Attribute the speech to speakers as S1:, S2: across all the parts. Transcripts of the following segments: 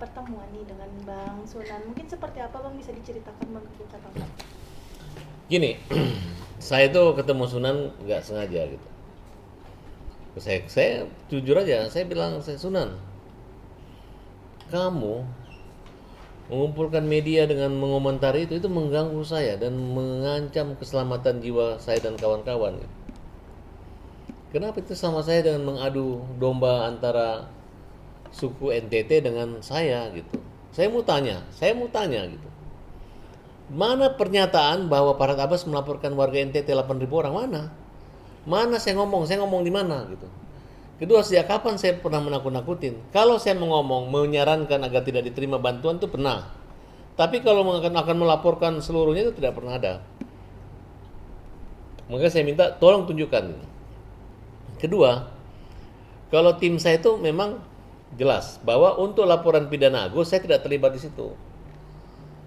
S1: pertemuan nih dengan Bang Sunan. Mungkin seperti apa Bang, bisa diceritakan Bang ke kita Bang?
S2: Gini, saya tuh ketemu Sunan nggak sengaja gitu. Saya jujur aja, saya bilang, saya Sunan, kamu mengumpulkan media dengan mengomentari itu mengganggu saya dan mengancam keselamatan jiwa saya dan kawan-kawan. Gitu. Kenapa itu sama saya dengan mengadu domba antara suku NTT dengan saya gitu. Saya mau tanya gitu. Mana pernyataan bahwa Farhad Abbas melaporkan warga NTT 8.000 orang? Mana? Mana saya ngomong di mana gitu. Kedua, sejak kapan saya pernah menakut-nakutin? Kalau saya ngomong, menyarankan agar tidak diterima bantuan itu pernah. Tapi kalau akan melaporkan seluruhnya itu tidak pernah ada. Maka saya minta tolong tunjukkan. Kedua, kalau tim saya itu memang jelas bahwa untuk laporan pidana Agus saya tidak terlibat di situ.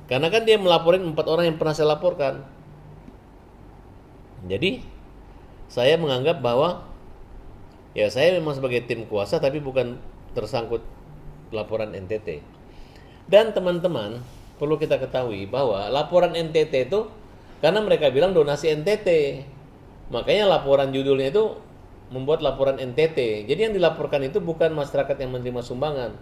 S2: Karena kan dia melaporin 4 orang yang pernah saya laporkan. Jadi saya menganggap bahwa ya saya memang sebagai tim kuasa tapi bukan tersangkut laporan NTT. Dan teman-teman perlu kita ketahui bahwa laporan NTT itu karena mereka bilang donasi NTT. Makanya laporan judulnya itu membuat laporan NTT. Jadi yang dilaporkan itu bukan masyarakat yang menerima sumbangan,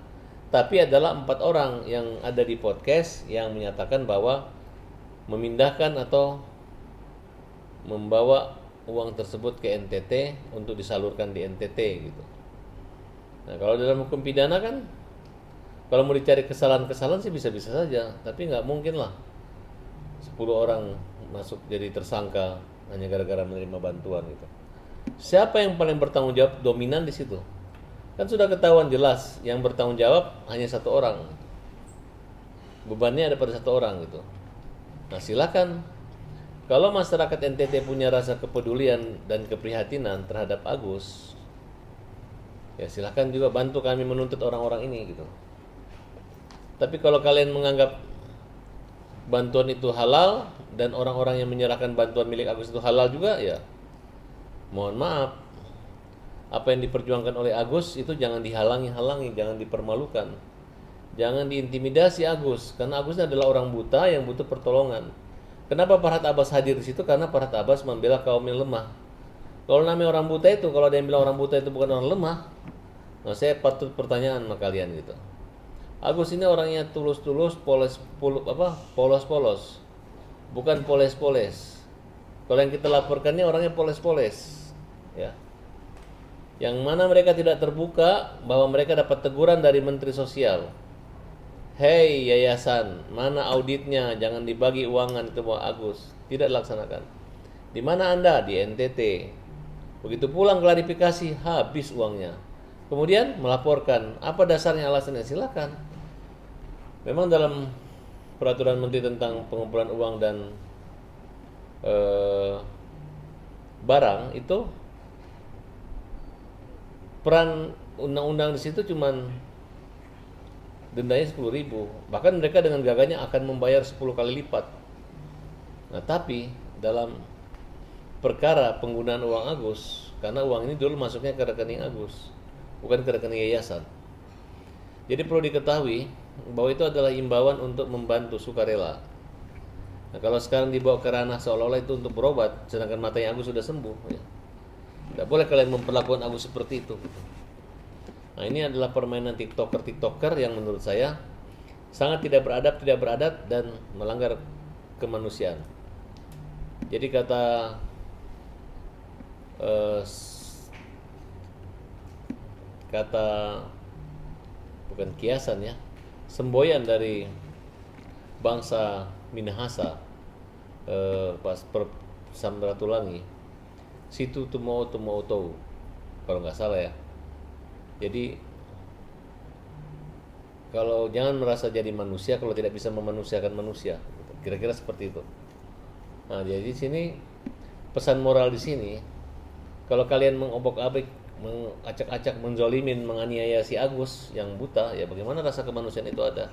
S2: tapi adalah 4 orang yang ada di podcast yang menyatakan bahwa memindahkan atau membawa uang tersebut ke NTT untuk disalurkan di NTT gitu. Nah kalau dalam hukum pidana kan, kalau mau dicari kesalahan-kesalahan sih bisa-bisa saja, tapi nggak mungkin lah 10 orang masuk jadi tersangka hanya gara-gara menerima bantuan gitu. Siapa yang paling bertanggung jawab dominan di situ? Kan sudah ketahuan jelas yang bertanggung jawab hanya satu orang. Bebannya ada pada satu orang gitu. Nah silakan. Kalau masyarakat NTT punya rasa kepedulian dan keprihatinan terhadap Agus, ya silakan juga bantu kami menuntut orang-orang ini gitu. Tapi kalau kalian menganggap bantuan itu halal dan orang-orang yang menyerahkan bantuan milik Agus itu halal juga, ya mohon maaf, apa yang diperjuangkan oleh Agus itu jangan dihalangi-halangi, jangan dipermalukan, jangan diintimidasi Agus, karena Agus adalah orang buta yang butuh pertolongan. Kenapa Farhad Abbas hadir di situ? Karena Farhad Abbas membela kaum yang lemah. Kalau namanya orang buta itu, kalau ada yang bilang orang buta itu bukan orang lemah, nah saya patut pertanyaan sama kalian gitu. Agus ini orangnya tulus-tulus, polos-polos, bukan poles-poles. Kalau yang kita laporkannya orangnya poles-poles, ya. Yang mana mereka tidak terbuka bahwa mereka dapat teguran dari Menteri Sosial. Hei yayasan, mana auditnya? Jangan dibagi uangan ke bawah Agus. Tidak dilaksanakan. Di mana Anda? Di NTT. Begitu pulang klarifikasi, habis uangnya. Kemudian melaporkan. Apa dasarnya, alasannya? Silakan. Memang dalam peraturan Menteri tentang pengumpulan uang dan barang itu peran undang-undang di situ cuman dendanya 10.000. Bahkan mereka dengan gagahnya akan membayar 10 kali lipat. Nah, tapi dalam perkara penggunaan uang Agus, karena uang ini dulu masuknya ke rekening Agus, bukan ke rekening yayasan. Jadi perlu diketahui bahwa itu adalah imbauan untuk membantu sukarela. Nah, kalau sekarang dibawa ke ranah seolah-olah itu untuk berobat, sedangkan matanya Agus sudah sembuh, ya. Tidak boleh kalian memperlakukan Agus seperti itu. Nah ini adalah permainan tiktoker yang menurut saya sangat tidak beradab dan melanggar kemanusiaan. Jadi kata bukan kiasan ya, semboyan dari bangsa Minahasa, pas Samratulangi, situ tumau tau, kalau nggak salah ya. Jadi kalau jangan merasa jadi manusia kalau tidak bisa memanusiakan manusia, kira-kira seperti itu. Nah jadi di sini pesan moral di sini, kalau kalian mengobok-abrik, mengacak-acak, menzolimin, menganiaya si Agus yang buta, ya bagaimana rasa kemanusiaan itu ada?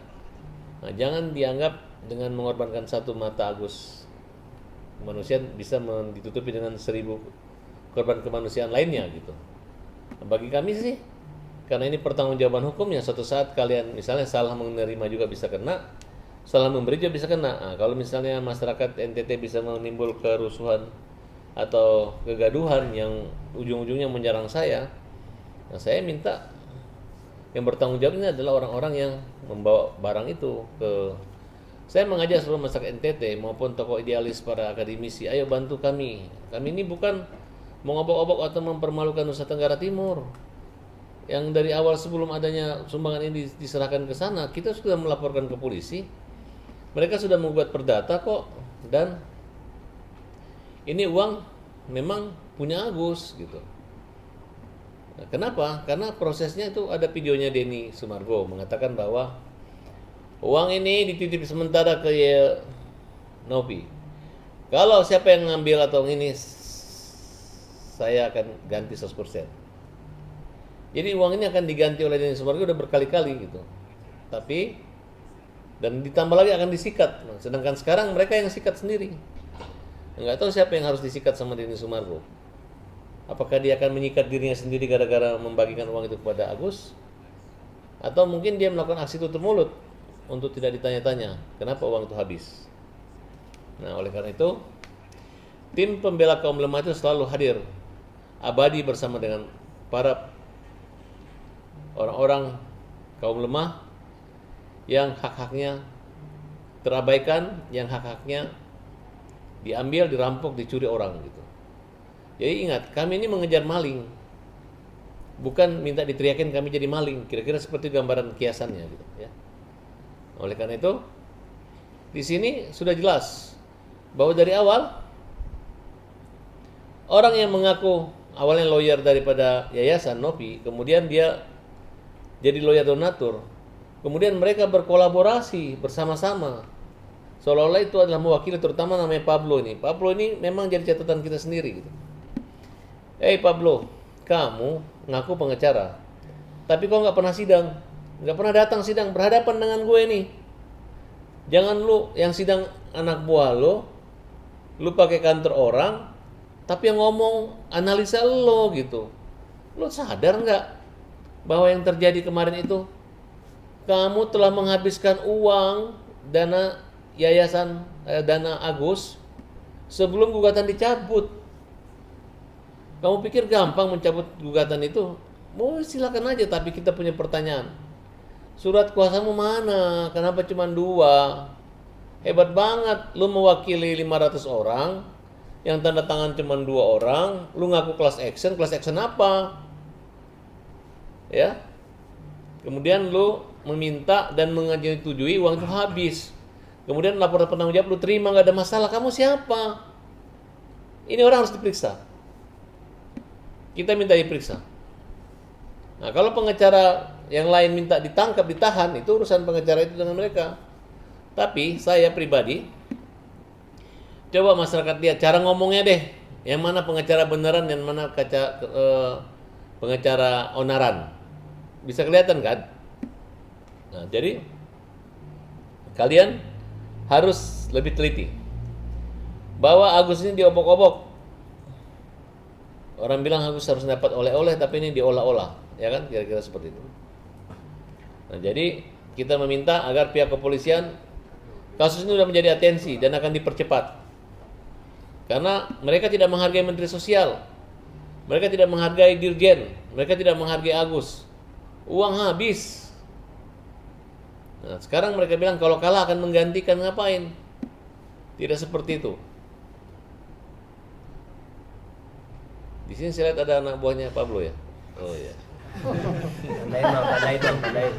S2: Nah jangan dianggap dengan mengorbankan satu mata Agus kemanusiaan bisa ditutupi dengan 1000 korban kemanusiaan lainnya gitu. Nah, bagi kami sih Karena ini pertanggungjawaban hukum yang suatu saat kalian misalnya salah menerima juga bisa kena, salah memberi juga bisa kena. Nah, kalau misalnya masyarakat NTT bisa menimbul kerusuhan atau kegaduhan yang ujung-ujungnya menyerang saya, nah saya minta yang bertanggung jawab ini adalah orang-orang yang membawa barang itu ke. Saya mengajak seluruh masyarakat NTT maupun tokoh idealis para akademisi, ayo bantu kami. Kami ini bukan mengobok-obok atau mempermalukan Nusa Tenggara Timur. Yang dari awal sebelum adanya sumbangan ini diserahkan ke sana, kita sudah melaporkan ke polisi. Mereka sudah membuat perdata kok, dan ini uang memang punya Agus gitu. Nah, kenapa? Karena prosesnya itu ada videonya Denny Sumargo mengatakan bahwa uang ini dititip sementara ke Novi. Kalau siapa yang ngambil atau ini, saya akan ganti 100%. Jadi uang ini akan diganti oleh Denny Sumargo udah berkali-kali gitu. Tapi dan ditambah lagi akan disikat. Nah, sedangkan sekarang mereka yang sikat sendiri. Enggak tahu siapa yang harus disikat sama Denny Sumargo. Apakah dia akan menyikat dirinya sendiri gara-gara membagikan uang itu kepada Agus? Atau mungkin dia melakukan aksi tutup mulut untuk tidak ditanya-tanya kenapa uang itu habis. Nah, oleh karena itu tim pembela kaum lemah itu selalu hadir abadi bersama dengan para orang-orang kaum lemah yang hak-haknya terabaikan, yang hak-haknya diambil, dirampok, dicuri orang gitu. Jadi ingat, kami ini mengejar maling, bukan minta diteriakin kami jadi maling. Kira-kira seperti gambaran kiasannya gitu ya. Oleh karena itu, di sini sudah jelas bahwa dari awal orang yang mengaku awalnya lawyer daripada yayasan Novi, kemudian dia jadi lawyer donatur, kemudian mereka berkolaborasi bersama-sama, seolah-olah itu adalah mewakili, terutama namanya Pablo ini. Pablo ini memang jadi catatan kita sendiri gitu. Pablo, kamu ngaku pengacara, tapi kok nggak pernah sidang, nggak pernah datang sidang berhadapan dengan gue nih. Jangan lu yang sidang anak buah lu pakai kantor orang, tapi yang ngomong analisa lo gitu. Lu sadar nggak bahwa yang terjadi kemarin itu kamu telah menghabiskan uang dana yayasan dana Agus sebelum gugatan dicabut. Kamu pikir gampang mencabut gugatan itu? Mau silakan aja, tapi kita punya pertanyaan. Surat kuasamu mana? Kenapa cuma 2? Hebat banget, lu mewakili 500 orang, yang tanda tangan cuma 2 orang, lu ngaku class action apa? Ya. Kemudian lu meminta dan menyetujui uang itu habis. Kemudian laporan penanggung jawab lu terima, nggak ada masalah. Kamu siapa? Ini orang harus diperiksa. Kita minta diperiksa. Nah, kalau pengacara yang lain minta ditangkap, ditahan, itu urusan pengacara itu dengan mereka. Tapi saya pribadi, coba masyarakat lihat cara ngomongnya deh. Yang mana pengacara beneran, yang mana pengacara onaran. Bisa kelihatan kan? Nah, jadi kalian harus lebih teliti. Bahwa Agus ini diobok-obok. Orang bilang Agus harus dapat oleh-oleh, tapi ini diolah-olah, ya kan? Kira-kira seperti itu. Nah, jadi kita meminta agar pihak kepolisian, kasus ini sudah menjadi atensi dan akan dipercepat. Karena mereka tidak menghargai Menteri Sosial, mereka tidak menghargai Dirjen, mereka tidak menghargai Agus. Uang habis. Nah, sekarang mereka bilang kalau kalah akan menggantikan, ngapain? Tidak seperti itu. Di sini saya lihat ada anak buahnya Pablo ya. Oh iya.
S3: Tandain.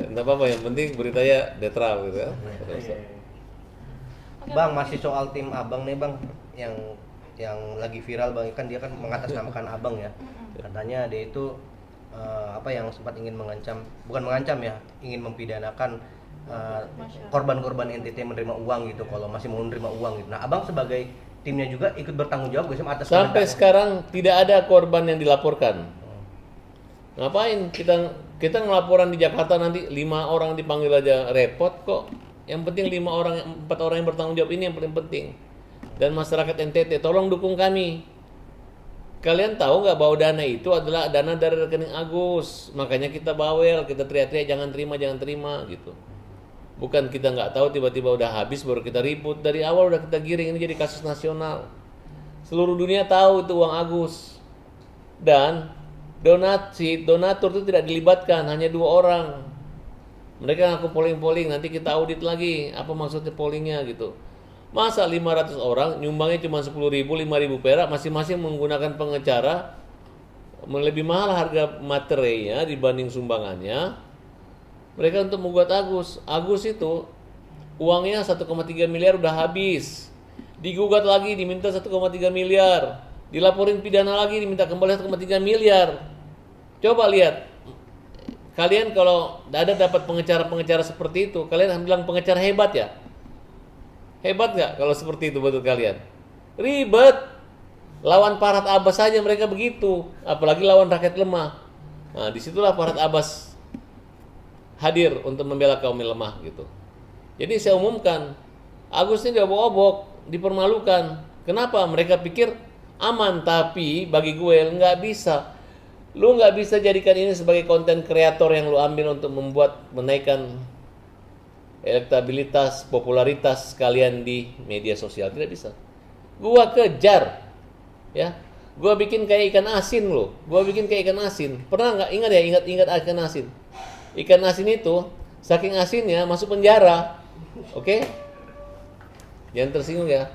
S2: Enggak apa-apa, yang penting beritanya netral gitu ya.
S3: Bang, masih soal tim Abang nih Bang, yang lagi viral Bang, kan dia kan mengatasnamakan Abang ya. Katanya dia itu yang sempat ingin bukan mengancam ya, ingin mempidanakan korban-korban NTT menerima uang gitu, kalau masih mau menerima uang gitu. Nah, Abang sebagai timnya juga ikut bertanggung jawab gak sih atas
S2: sampai sekarang tidak ada korban yang dilaporkan. Ngapain kita ngelaporan di Jakarta, nanti 5 orang dipanggil aja repot kok. Yang penting 4 orang yang bertanggung jawab, ini yang paling penting. Dan masyarakat NTT tolong dukung kami. Kalian tahu nggak bahwa dana itu adalah dana dari rekening Agus? Makanya kita bawel, kita teriak-teriak jangan terima gitu. Bukan kita nggak tahu tiba-tiba udah habis baru kita ribut. Dari awal udah kita giring, ini jadi kasus nasional. Seluruh dunia tahu itu uang Agus. Dan donatur itu tidak dilibatkan, hanya 2 orang. Mereka ngaku polling, nanti kita audit lagi apa maksudnya pollingnya gitu. Masa 500 orang nyumbangnya cuma 10.000, 5.000 perak, masing-masing menggunakan pengacara, lebih mahal harga materinya dibanding sumbangannya. Mereka untuk membuat Agus. Agus itu uangnya 1,3 miliar udah habis. Digugat lagi diminta 1,3 miliar. Dilaporin pidana lagi diminta kembali 1,3 miliar. Coba lihat. Kalian kalau ada dapat pengacara seperti itu, kalian bilang pengacara hebat ya? Hebat nggak kalau seperti itu buat kalian? Ribet. Lawan Farhad Abbas saja mereka begitu, apalagi lawan rakyat lemah. Nah, disitulah Farhad Abbas hadir untuk membela kaum lemah gitu. Jadi saya umumkan, Agus ini diobok-obok, dipermalukan. Kenapa? Mereka pikir aman, tapi bagi gue nggak bisa. Lu nggak bisa jadikan ini sebagai konten kreator yang lu ambil untuk menaikkan elektabilitas, popularitas kalian di media sosial. Tidak bisa. Gua kejar, ya. Gua bikin kayak ikan asin lo. Gua bikin kayak ikan asin. Pernah nggak ingat ya? Ingat ikan asin. Ikan asin itu saking asinnya masuk penjara. Oke? Jangan tersinggung ya.